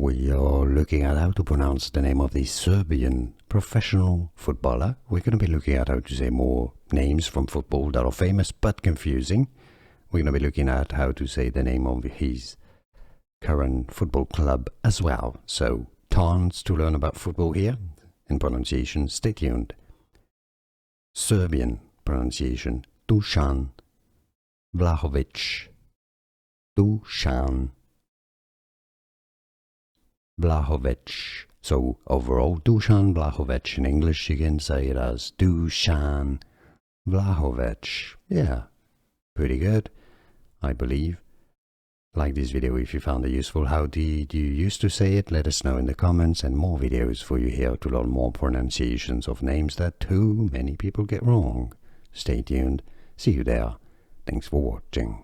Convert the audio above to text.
We are looking at how to pronounce the name of the Serbian professional footballer. We're going to be looking at how to say more names from football that are famous but confusing. We're going to be looking at how to say the name of his current football club as well. So, tons to learn about football here. In pronunciation, stay tuned. Serbian pronunciation, Dusan Vlahovic. Dusan Vlahovic. So overall, Dusan Vlahovic. In English, you can say it as Dusan Vlahovic. Yeah, pretty good, I believe. Like this video if you found it useful. How did you used to say it? Let us know in the comments, and more videos for you here to learn more pronunciations of names that too many people get wrong. Stay tuned. See you there. Thanks for watching.